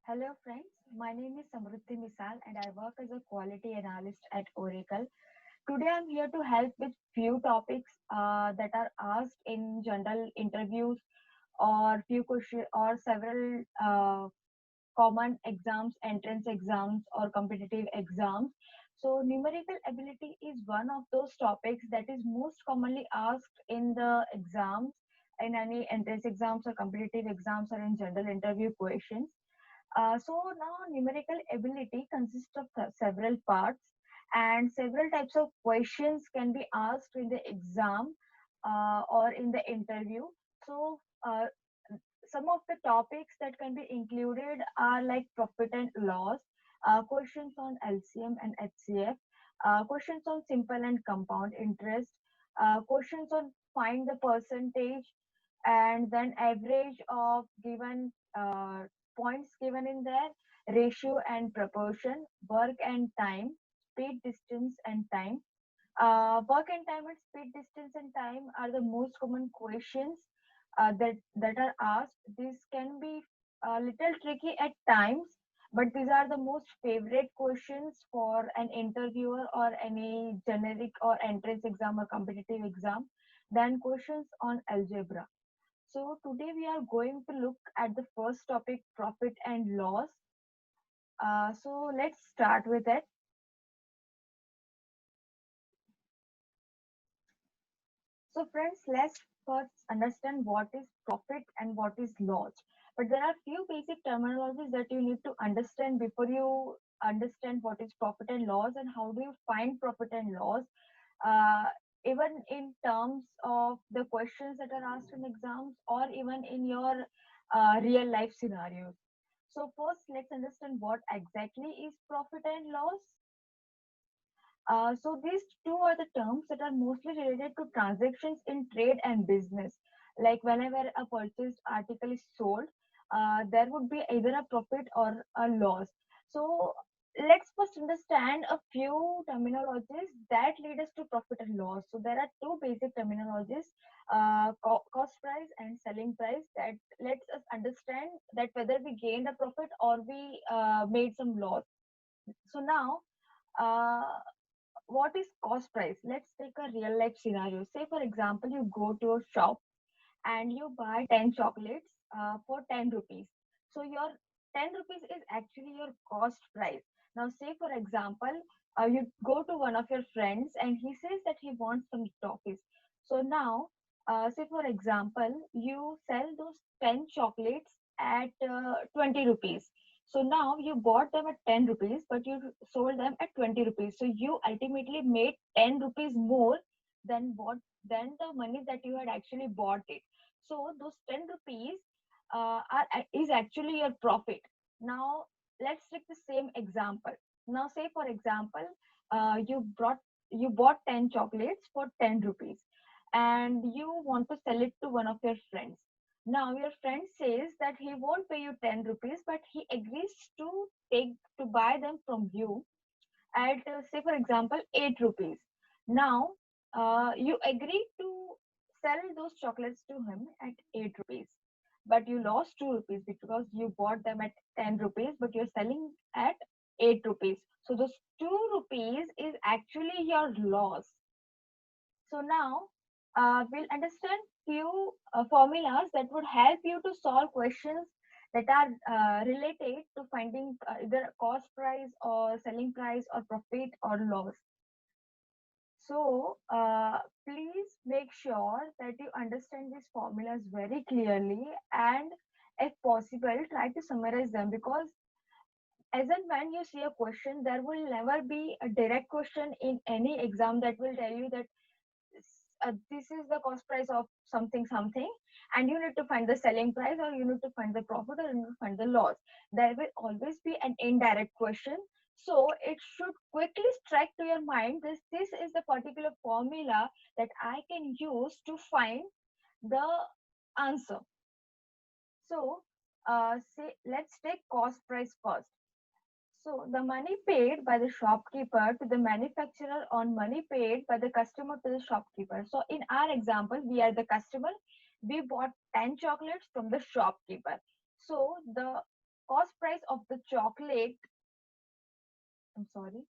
Hello friends, my name is Samruddhi Misal and I work as a quality analyst at Oracle. Today I'm here to help with few topics that are asked in general interviews or few questions or several common exams, entrance exams or competitive exams. So numerical ability is one of those topics that is most commonly asked in the exams, in any entrance exams or competitive exams or in general interview questions. So now numerical ability consists of several parts and several types of questions can be asked in the exam or in the interview. So some of the topics that can be included are like profit and loss, questions on LCM and HCF, questions on simple and compound interest, questions on find the percentage, and then average of given points given in there, ratio and proportion, work and time, speed, distance, and time. Work and time and speed, distance, and time are the most common questions that are asked. This can be a little tricky at times, but these are the most favorite questions for an interviewer or any generic or entrance exam or competitive exam than questions on algebra. So today we are going to look at the first topic, profit and loss. So let's start with it. So friends, let's first understand what is profit and what is loss. But there are few basic terminologies that you need to understand before you understand what is profit and loss and how do you find profit and loss. Uh, Even in terms of the questions that are asked in exams or even in your real life scenarios. So first, let's understand what exactly is profit and loss. So these two are the terms that are mostly related to transactions in trade and business. Like whenever a purchased article is sold, there would be either a profit or a loss. So let's first understand a few terminologies that lead us to profit and loss. So there are two basic terminologies, cost price and selling price, that lets us understand that whether we gained a profit or we made some loss. So now, uh, what is cost price? Let's take a real life scenario. Say, for example, you go to a shop and you buy 10 chocolates for 10 rupees. So, your 10 rupees is actually your cost price. Now, say, for example, you go to one of your friends and he says that he wants some toffees. So, now, say, for example, you sell those 10 chocolates at 20 rupees. So now you bought them at 10 rupees, but you sold them at 20 rupees. So you ultimately made 10 rupees more than the money that you had actually bought it. So those 10 rupees is actually your profit. Now let's take the same example. Now say for example, you bought 10 chocolates for 10 rupees and you want to sell it to one of your friends. Now your friend says that he won't pay you 10 rupees, but he agrees to buy them from you at say for example 8 rupees. Now you agree to sell those chocolates to him at 8 rupees, but you lost 2 rupees because you bought them at 10 rupees, but you're selling at 8 rupees. So those 2 rupees is actually your loss. So now we'll understand few formulas that would help you to solve questions that are related to finding either cost price or selling price or profit or loss. So please make sure that you understand these formulas very clearly and if possible try to summarize them, because as and when you see a question, there will never be a direct question in any exam that will tell you that this is the cost price of something something, and you need to find the selling price or you need to find the profit or you need to find the loss. There will always be an indirect question, so it should quickly strike to your mind this is the particular formula that I can use to find the answer. So say let's take cost price first. So the money paid by the shopkeeper to the manufacturer on money paid by the customer to the shopkeeper. So in our example, we are the customer. We bought 10 chocolates from the shopkeeper. So the cost price of the chocolate, I'm sorry.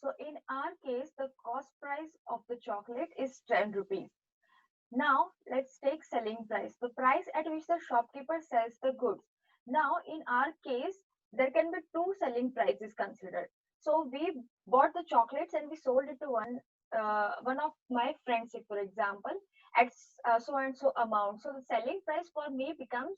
So in our case, the cost price of the chocolate is 10 rupees. Now let's take selling price, the price at which the shopkeeper sells the goods. Now in our case, there can be two selling prices considered. So we bought the chocolates and we sold it to one of my friends, for example, at so and so amount. So the selling price for me becomes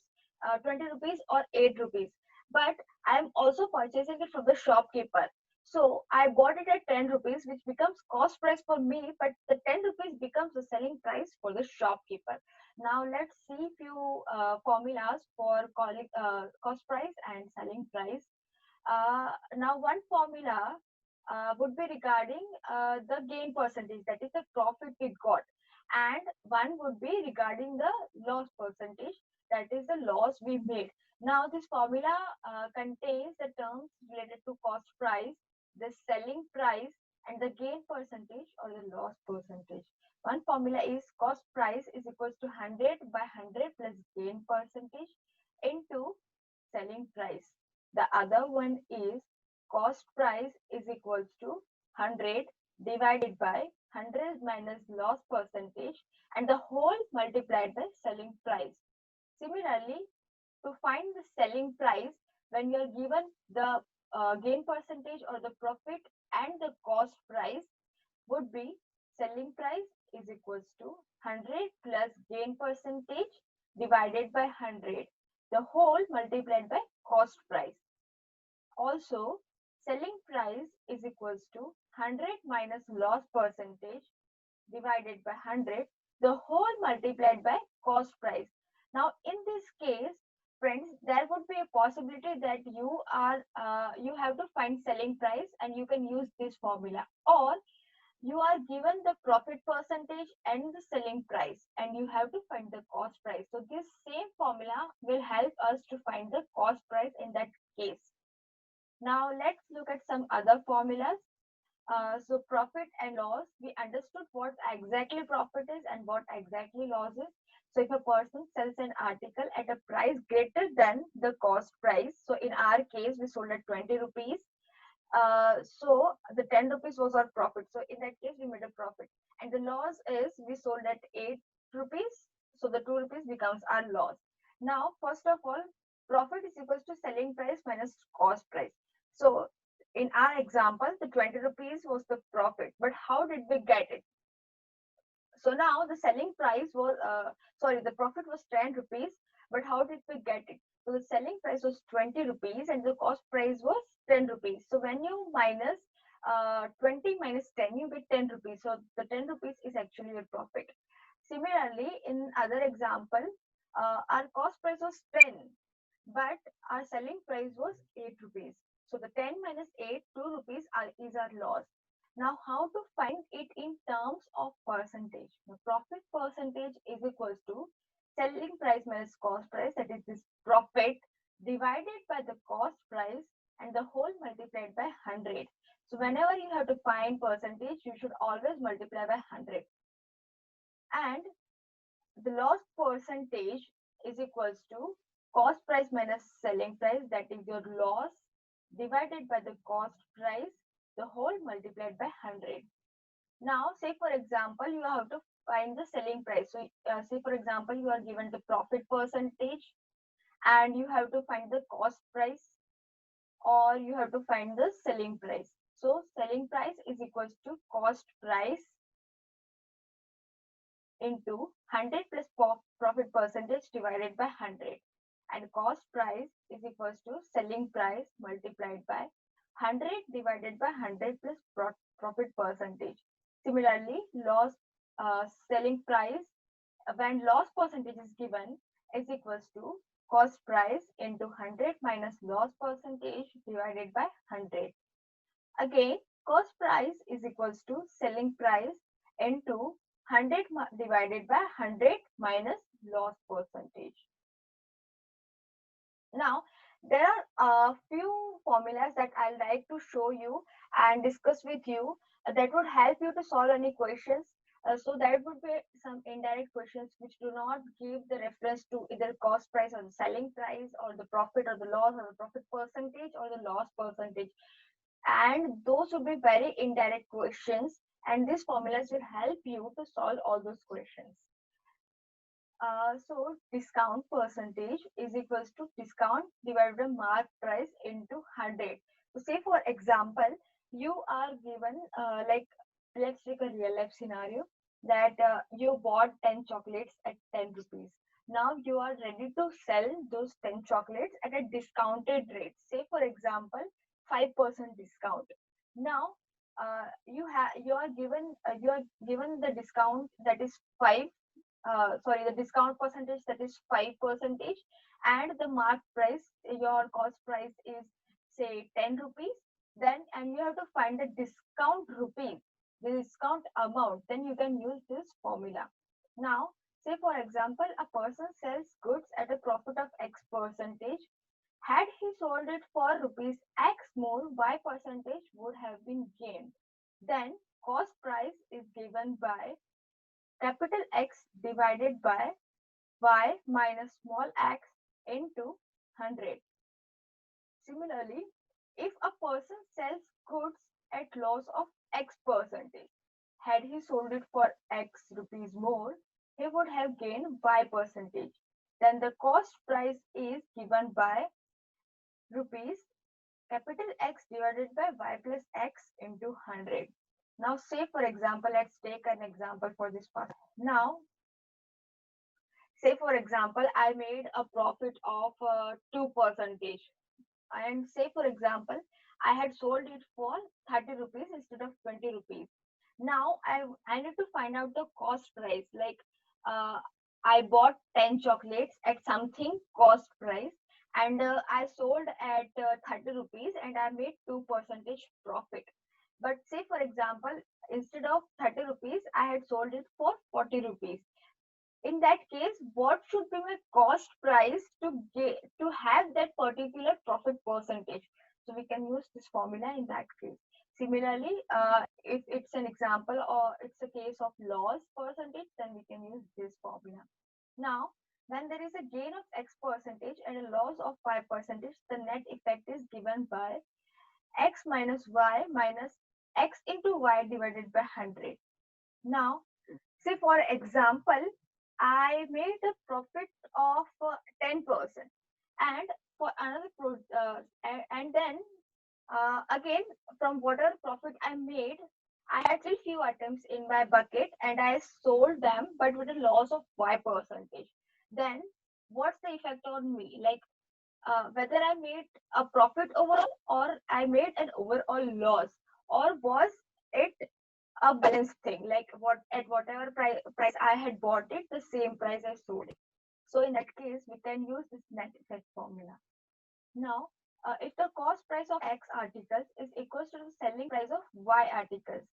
20 rupees or 8 rupees. But I am also purchasing it from the shopkeeper. So I bought it at 10 rupees, which becomes cost price for me, but the 10 rupees becomes the selling price for the shopkeeper. Now let's see few formulas for calling cost price and selling price. Now one formula would be regarding the gain percentage, that is the profit we got, and one would be regarding the loss percentage, that is the loss we made. Now this formula contains the terms related to cost price, the selling price, and the gain percentage or the loss percentage. One formula is cost price is equals to 100 by 100 plus gain percentage into selling price. The other one is cost price is equals to 100 divided by 100 minus loss percentage and the whole multiplied by selling price. Similarly, to find the selling price, when you are given the gain percentage or the profit and the cost price, would be selling price is equals to 100 plus gain percentage divided by 100, the whole multiplied by cost price. Also, selling price is equals to 100 minus loss percentage divided by 100, the whole multiplied by cost price. Now, in this case, friends, there would be a possibility that you have to find selling price and you can use this formula, or you are given the profit percentage and the selling price and you have to find the cost price. So this same formula will help us to find the cost price in that case. Now let's look at some other formulas. So profit and loss, we understood what exactly profit is and what exactly loss is. So if a person sells an article at a price greater than the cost price, so in our case, we sold at 20 rupees. So the 10 rupees was our profit. So in that case, we made a profit. And the loss is we sold at 8 rupees. So the 2 rupees becomes our loss. Now, first of all, profit is equals to selling price minus cost price. So in our example, the 20 rupees was the profit. But how did we get it? So now the selling price was, the profit was 10 rupees, but how did we get it? So the selling price was 20 rupees and the cost price was 10 rupees. So when you minus 20 minus 10, you get 10 rupees. So the 10 rupees is actually your profit. Similarly, in other example, our cost price was 10, but our selling price was 8 rupees. So the 10 minus 8, 2 rupees is our loss. Now, how to find it in terms of percentage? The profit percentage is equals to selling price minus cost price, that is this profit divided by the cost price and the whole multiplied by 100. So whenever you have to find percentage, you should always multiply by 100. And the loss percentage is equals to cost price minus selling price, that is your loss divided by the cost price, the whole multiplied by 100. Now, say for example, you have to find the selling price. So, say for example, you are given the profit percentage and you have to find the cost price or you have to find the selling price. So, selling price is equals to cost price into 100 plus profit percentage divided by 100, and cost price is equals to selling price multiplied by 100 divided by 100 plus profit percentage. Similarly, loss selling price when loss percentage is given is equals to cost price into 100 minus loss percentage divided by 100. Again, cost price is equals to selling price into 100 divided by 100 minus loss percentage. Now, there are a few formulas that I'd like to show you and discuss with you that would help you to solve any questions So that would be some indirect questions which do not give the reference to either cost price or the selling price or the profit or the loss or the profit percentage or the loss percentage. And those would be very indirect questions. And these formulas will help you to solve all those questions. So discount percentage is equals to discount divided by mark price into 100. So say for example, you are given like let's take a real life scenario that you bought 10 chocolates at 10 rupees. Now you are ready to sell those 10 chocolates at a discounted rate. Say for example, 5% discount. Now you are given the discount that is 5 sorry, the discount percentage that is 5%, and the mark price, your cost price is say 10 rupees, then and you have to find the discount rupees, the discount amount, then you can use this formula. Now, say for example, a person sells goods at a profit of X percentage. Had he sold it for rupees X more, Y percentage would have been gained. Then cost price is given by capital X divided by y minus small x into 100. Similarly, if a person sells goods at loss of X percentage, had he sold it for X rupees more, he would have gained Y percentage. Then the cost price is given by rupees capital X divided by Y plus X into 100. Now, say for example, let's take an example for this part. Now, say for example, I made a profit of 2 percentage, and say for example, I had sold it for 30 rupees instead of 20 rupees. Now I need to find out the cost price, like uh, I bought 10 chocolates at something cost price, and I sold at 30 rupees and I made 2 percentage profit. But say for example, instead of 30 rupees I had sold it for 40 rupees. In that case, what should be my cost price to get to have that particular profit percentage? So we can use this formula in that case. Similarly, if it's an example or it's a case of loss percentage, then we can use this formula. Now, when there is a gain of X percentage and a loss of Y percentage, the net effect is given by X minus Y minus X into Y divided by 100. Now, say for example, I made a profit of 10%, and for another and then again, from whatever profit I made, I had still few items in my bucket and I sold them, but with a loss of Y percentage. Then what's the effect on me? Like whether I made a profit overall or I made an overall loss, or was it a balanced thing, like what at whatever price I had bought it, the same price I sold it. So in that case, we can use this net effect formula. Now, if the cost price of X articles is equal to the selling price of Y articles,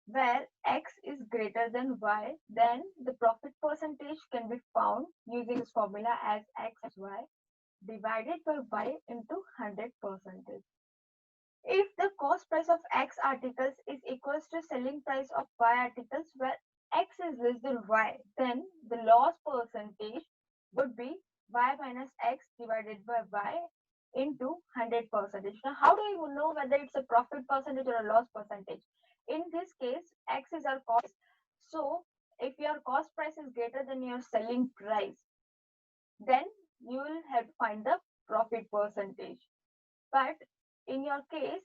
where X is greater than Y, then the profit percentage can be found using this formula as X as Y divided by Y into 100%. If the cost price of X articles is equals to selling price of Y articles where X is less than Y, then the loss percentage would be Y minus X divided by Y into 100%. Now, how do you know whether it's a profit percentage or a loss percentage? In this case, X is our cost. So, if your cost price is greater than your selling price, then you will have to find the profit percentage. But in your case,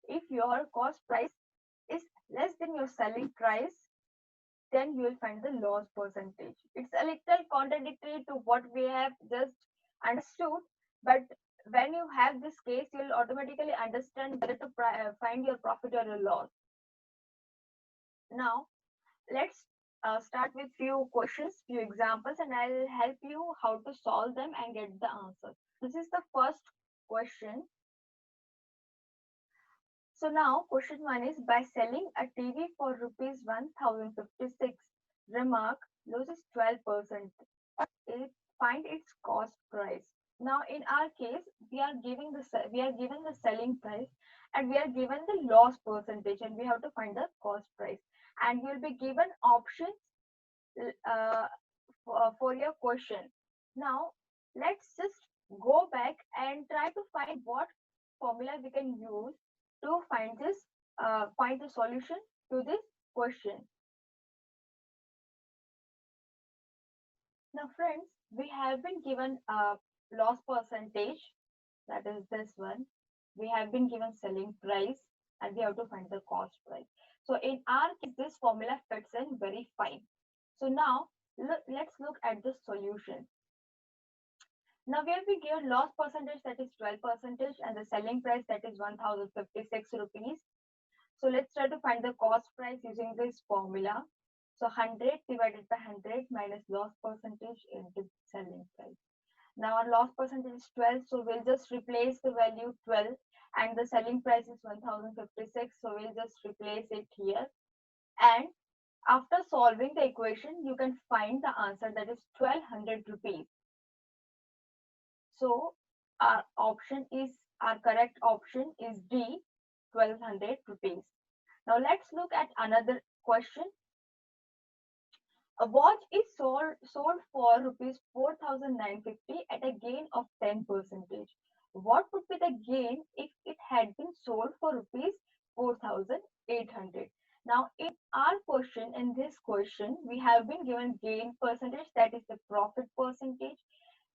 if your cost price is less than your selling price, then you will find the loss percentage. It's a little contradictory to what we have just understood, but when you have this case, you'll automatically understand whether to find your profit or your loss. Now, let's start with few questions, few examples, and I'll help you how to solve them and get the answer. This is the first question. So now question one is, by selling a TV for rupees 1056, remark loses 12%. It find its cost price. Now in our case, we are given the selling price, and we are given the loss percentage, and we have to find the cost price. And you will be given options uh, for your question. Now, let's just go back and try to find what formula we can use to find the solution to this question. Now, friends, we have been given a loss percentage, that is this one. We have been given selling price, and we have to find the cost price. So in our case, this formula fits in very fine. So now let's look at the solution. Now we will be given loss percentage, that is 12%, and the selling price, that is 1056 rupees. So let's try to find the cost price using this formula. So 100 divided by 100 minus loss percentage into selling price. Now our loss percentage is 12, so we'll just replace the value 12, and the selling price is 1056, so we'll just replace it here. And after solving the equation, you can find the answer, that is 1200 rupees. So our correct option is D, 1200 rupees. Now let's look at another question. A watch is sold for rupees 4,950 at a gain of 10%. What would be the gain if it had been sold for rupees 4,800? Now, in this question, we have been given gain percentage, that is the profit percentage.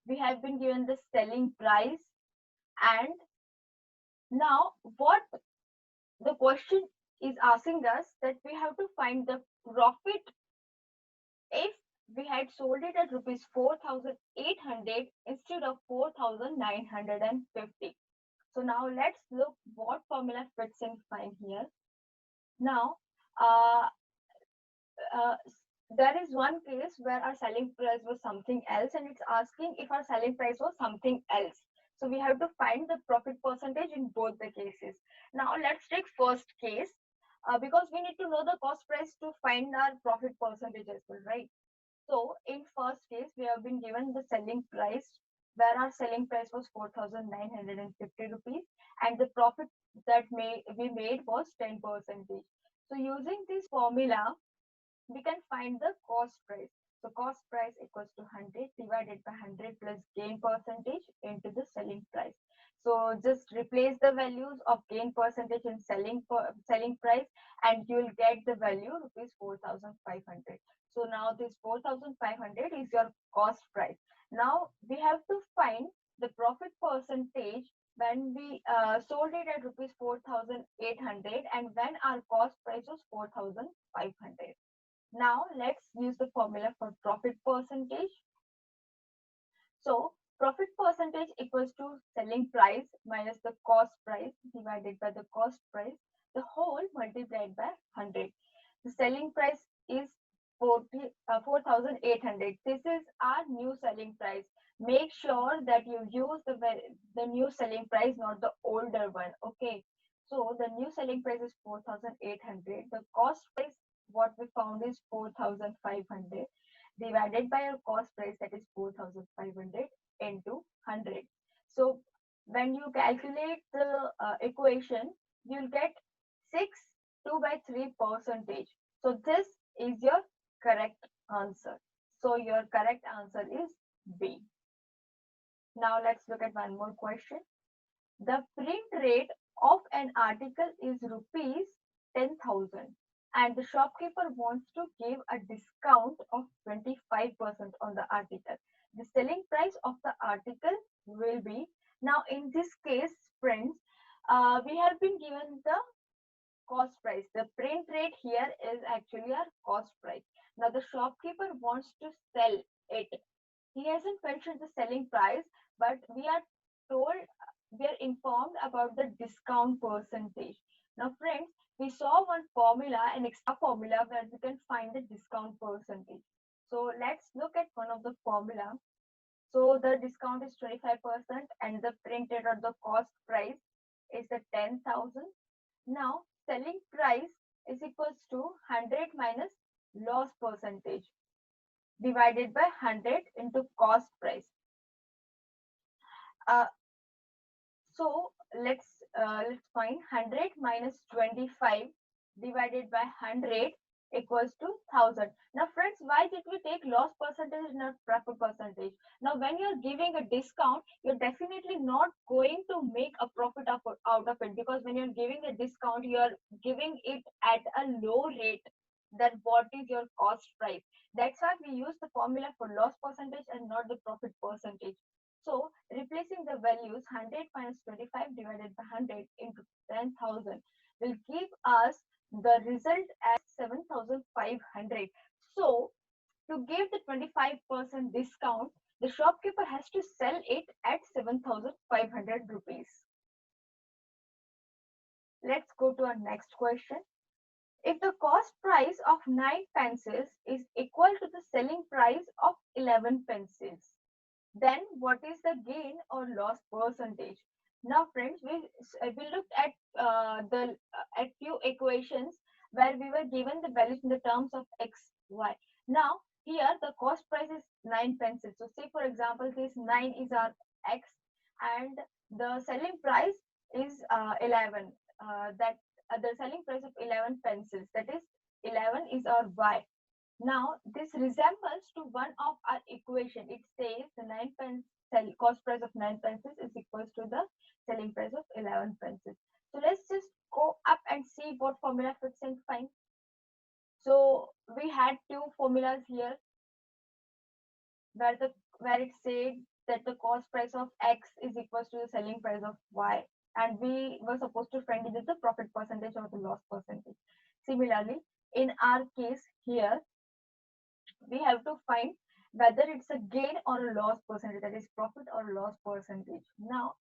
We have been given the selling price, and now what the question is asking us, that we have to find the profit if we had sold it at rupees 4,800 instead of 4,950. So now let's look what formula fits in fine here. Now, uh, uh, there is one case where our selling price was something else, and it's asking if our selling price was something else. So we have to find the profit percentage in both the cases. Now let's take first case, because we need to know the cost price to find our profit percentage as well, right? So in first case, we have been given the selling price, where our selling price was 4,950 rupees, and the profit that we made was 10%. So using this formula, we can find the cost price. So cost price equals to 100 divided by 100 plus gain percentage into the selling price. So just replace the values of gain percentage in selling price, and you will get the value rupees 4,500. So now this 4,500 is your cost price. Now we have to find the profit percentage when we sold it at rupees 4,800, and when our cost price was 4,500. Now let's use the formula for profit percentage. So profit percentage equals to selling price minus the cost price divided by the cost price, the whole multiplied by 100. The selling price is 4,800. This is our new selling price. Make sure that you use the new selling price, not the older one. Okay. So the new selling price is 4,800. The cost price, what we found, is 4,500 divided by our cost price, that is 4,500 into 100. So when you calculate the equation, you'll get 6 2 by 3 percentage. So this is your correct answer. So your correct answer is B. Now let's look at one more question. The print rate of an article is rupees 10,000, and the shopkeeper wants to give a discount of 25% on the article. The selling price of the article will be, now in this case, friends, we have been given the cost price. The print rate here is actually our cost price. Now the shopkeeper wants to sell it. He hasn't mentioned the selling price, but we are informed about the discount percentage. Now, friends, we saw one formula, an extra formula, where we can find the discount percentage. So let's look at one of the formula. So the discount is 25%, and the printed or the cost price is the 10,000. Now, selling price is equals to 100 minus loss percentage divided by 100 into cost price. So let's let's find 100 minus 25 divided by 100 equals to 1000. Now friends, why did we take loss percentage, not profit percentage? Now when you're giving a discount, you're definitely not going to make a profit out of it, because when you're giving a discount, you're giving it at a low rate than what is your cost price. That's why we use the formula for loss percentage and not the profit percentage. So replacing the values 100 minus 25 divided by 100 into 10,000 will give us the result as 7,500. So to give the 25% discount, the shopkeeper has to sell it at 7,500 rupees. Let's go to our next question. If the cost price of 9 pencils is equal to the selling price of 11 pencils, then what is the gain or loss percentage? Now friends, we looked at at few equations where we were given the values in the terms of x, y. Now here the cost price is 9 pencils. So say for example this 9 is our x and the selling price is 11. That the selling price of 11 pencils, that is 11 is our y. Now, this resembles to one of our equation. It says the 9 pence cost price of 9 pencils is equals to the selling price of 11 pencils. So let's just go up and see what formula fits and fine. So we had two formulas here where it said that the cost price of X is equals to the selling price of Y, and we were supposed to find either the profit percentage or the loss percentage. Similarly, in our case here, we have to find whether it's a gain or a loss percentage, that is profit or loss percentage. Now,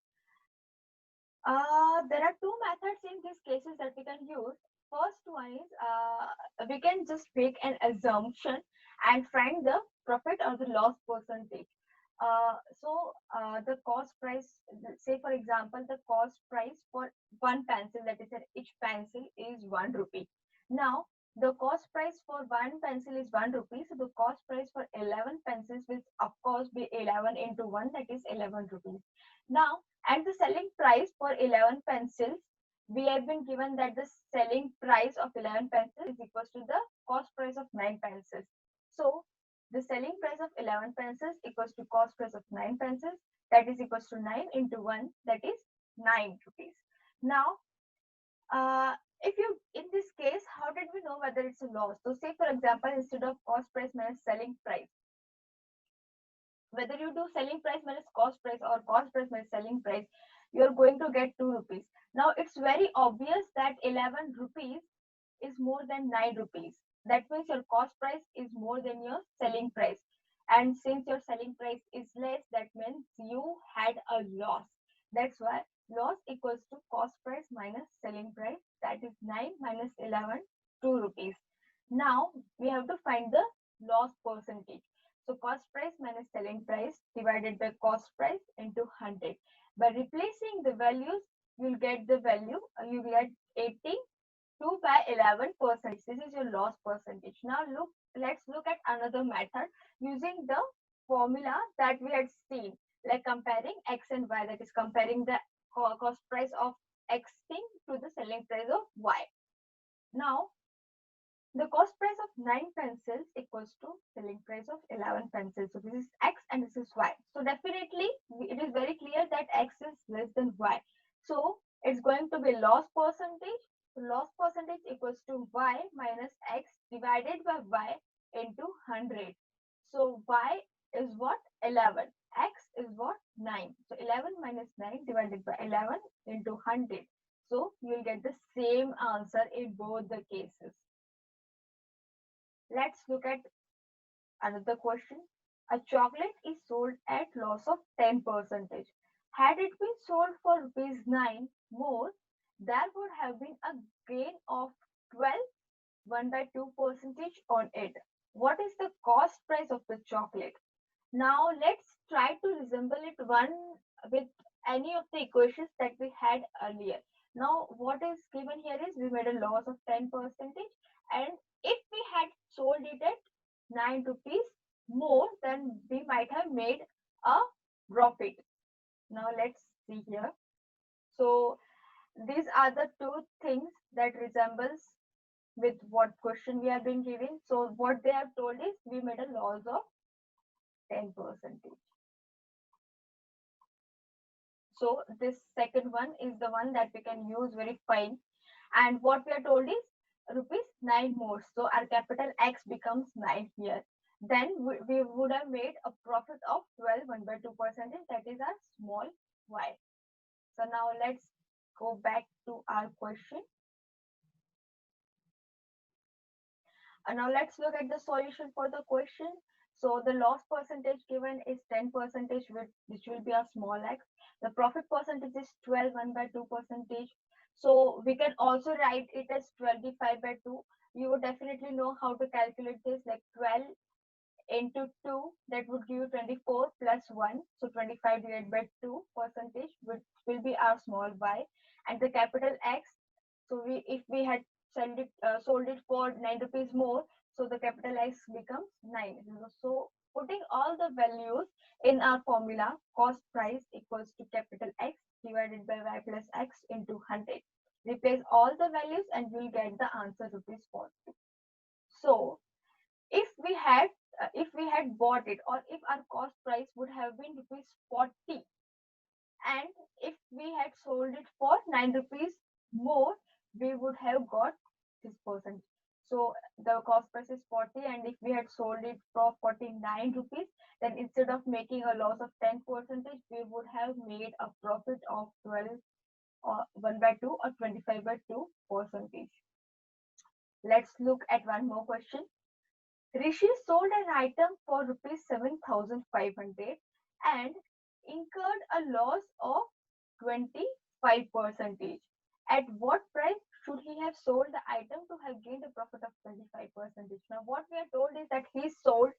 there are two methods in these cases that we can use. First one is we can just make an assumption and find the profit or the loss percentage. The cost price, say for example, the cost price for one pencil, that is each pencil is 1 rupee. Now, the cost price for one pencil is 1 rupee. So the cost price for 11 pencils will of course be 11 into 1, that is 11 rupees. Now, and the selling price for 11 pencils, we have been given that the selling price of 11 pencils is equals to the cost price of 9 pencils. So the selling price of 11 pencils equals to cost price of 9 pencils, that is equals to 9 into 1, that is 9 rupees. Now, if you, in this case, how did we know whether it's a loss? So say for example, instead of cost price minus selling price, whether you do selling price minus cost price or cost price minus selling price, you're going to get 2 rupees. Now it's very obvious that 11 rupees is more than 9 rupees. That means your cost price is more than your selling price. And since your selling price is less, that means you had a loss. That's why loss equals to cost price minus selling price. That is 9 minus 11, 2 rupees. Now we have to find the loss percentage. So cost price minus selling price divided by cost price into 100. By replacing the values, you'll get the value, you get 82 by 11%. This is your loss percentage. Now let's look at another method using the formula that we had seen, like comparing X and Y, that is comparing the cost price of X thing to the selling price of Y. Now, the cost price of 9 pencils equals to selling price of 11 pencils. So this is X and this is Y. So definitely it is very clear that X is less than Y. So it's going to be loss percentage. So loss percentage equals to Y minus X divided by Y into 100. So Y is what? 11. X is what? 9. So 11 minus 9 divided by 11 into 100. So you will get the same answer in both the cases. Let's look at another question. A chocolate is sold at loss of 10%. Had it been sold for rupees 9 more, there would have been a gain of 12, 1 by 2 percentage on it. What is the cost price of the chocolate? Now let's try to resemble it one with any of the equations that we had earlier. Now what is given here is we made a loss of 10%, and if we had sold it at 9 rupees more, then we might have made a profit. Now let's see here. So these are the two things that resembles with what question we have been giving. So what they have told is we made a loss of 10%. So this second one is the one that we can use very fine. And what we are told is rupees 9 more. So our capital X becomes 9 here. Then we would have made a profit of 12 1/2%. That is our small y. So now let's go back to our question. And now let's look at the solution for the question. So the loss percentage given is 10%, which will be a small x. The profit percentage is 12 1/2%. So we can also write it as 12 divided by 2. You would definitely know how to calculate this, like 12 into 2, that would give you 24 plus 1. So 25 divided by 2 percentage, which will be our small y. And the capital X, so if we had sold it for 9 rupees more, so the capital X becomes 9. So putting all the values in our formula, cost price equals to capital X divided by y plus x into 100. Replace all the values and you'll get the answer rupees 40. So if we had bought it, or if our cost price would have been rupees 40, and if we had sold it for 9 rupees more, we would have got this percent. So the cost price is 40, and if we had sold it for 49 rupees, then instead of making a loss of 10%, we would have made a profit of 12 or 1/2 or 25/2%. Let's look at one more question. Rishi sold an item for rupees 7,500 and incurred a loss of 25%. At what price should he have sold the item to have gained a profit of 25%? Now, what we are told is that he sold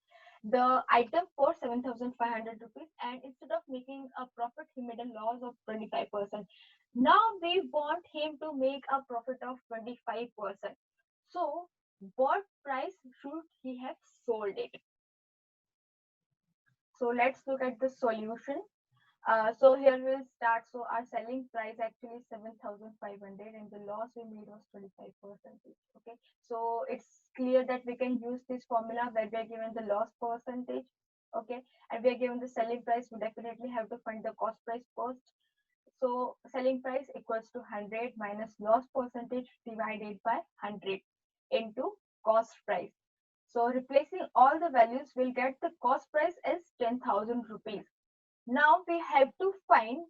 the item for 7,500 rupees, and instead of making a profit, he made a loss of 25%. Now, we want him to make a profit of 25%. So, what price should he have sold it? So let's look at the solution. So here we'll start. So our selling price actually is 7,500 and the loss we made was 25%. Okay. So it's clear that we can use this formula where we are given the loss percentage. Okay. And we are given the selling price. We definitely have to find the cost price first. So selling price equals to 100 minus loss percentage divided by 100 into cost price. So replacing all the values, we'll get the cost price as 10,000 rupees. Now we have to find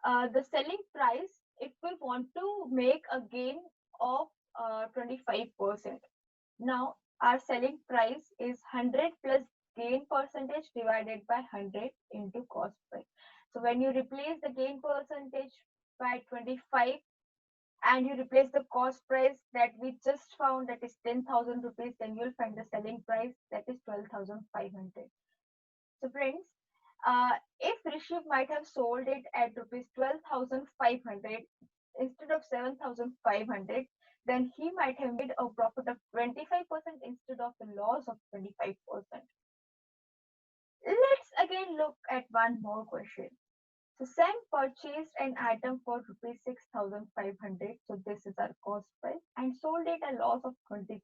the selling price if we want to make a gain of 25%. Now our selling price is 100 plus gain percentage divided by 100 into cost price. So when you replace the gain percentage by 25 and you replace the cost price that we just found, that is 10,000 rupees, then you'll find the selling price, that is 12,500. So friends, if Rishi might have sold it at rupees 12,500 instead of 7,500, then he might have made a profit of 25% instead of a loss of 25%. Let's again look at one more question. So Sam purchased an item for rupees 6,500. So this is our cost price, and sold it at a loss of 20%.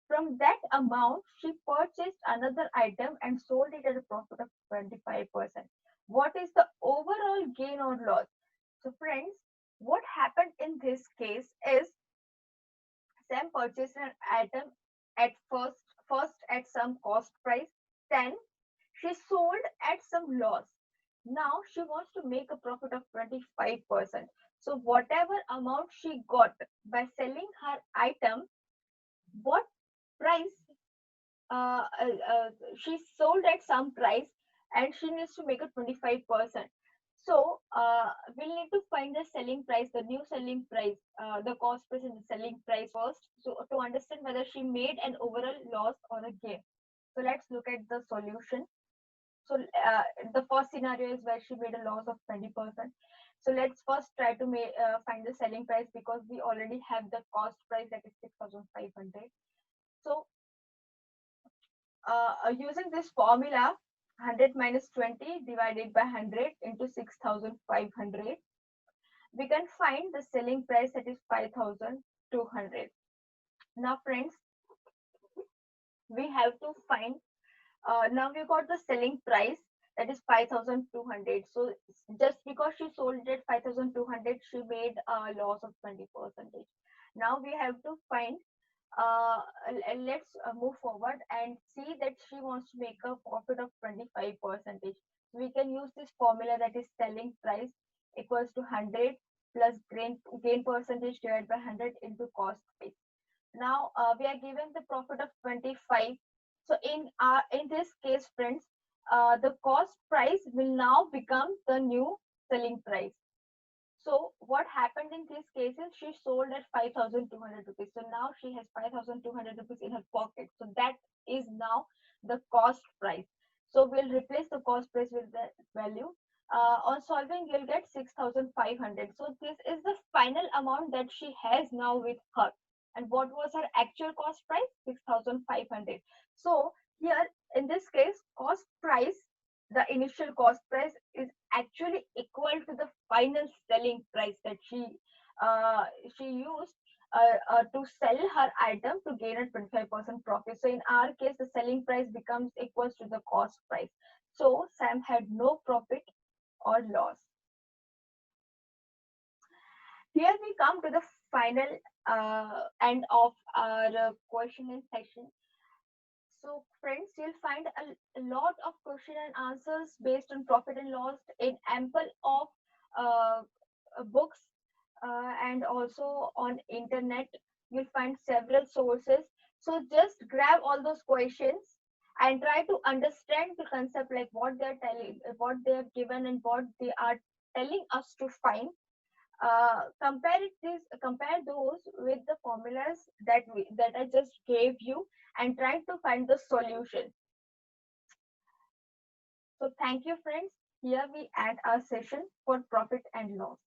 From that amount, she purchased another item and sold it at a profit of 25%. What is the overall gain or loss? So friends, what happened in this case is Sam purchased an item at first at some cost price, then she sold at some loss. Now she wants to make a profit of 25%. So whatever amount she got by selling her item, what price she sold at some price, and she needs to make a 25%. So we'll need to find the selling price, the new selling price, the cost price and the selling price first. So to understand whether she made an overall loss or a gain. So let's look at the solution. So the first scenario is where she made a loss of 20%. So let's first try to find the selling price, because we already have the cost price, that is 6,500. So using this formula, 100 minus 20 divided by 100 into 6,500. we can find the selling price, that is 5,200. Now friends, we have to find, now we got the selling price, that is 5,200. So just because she sold it 5,200, she made a loss of 20%. Now we have to find, let's move forward and see that she wants to make a profit of 25%. We can use this formula, that is selling price equals to 100 plus gain percentage divided by 100 into cost price. Now we are given the profit of 25. So in this case, friends, the cost price will now become the new selling price. So what happened in these cases? She sold at 5,200 rupees. So now she has 5,200 rupees in her pocket. So that is now the cost price. So we'll replace the cost price with the value. On solving, you'll get 6,500. So this is the final amount that she has now with her. And what was her actual cost price? 6,500. So here in this case, cost price, the initial cost price is actually equal to the final selling price that she used to sell her item to gain a 25% profit. So in our case, the selling price becomes equals to the cost price. So Sam had no profit or loss. Here we come to the final end of our question session. So, friends, you'll find a lot of question and answers based on profit and loss in ample of uh, books, and also on internet. You'll find several sources. So just grab all those questions and try to understand the concept, like what they're telling, what they have given, and what they are telling us to find. Compare those with the formulas that I just gave you, and try to find the solution. So thank you, friends. Here we end our session for profit and loss.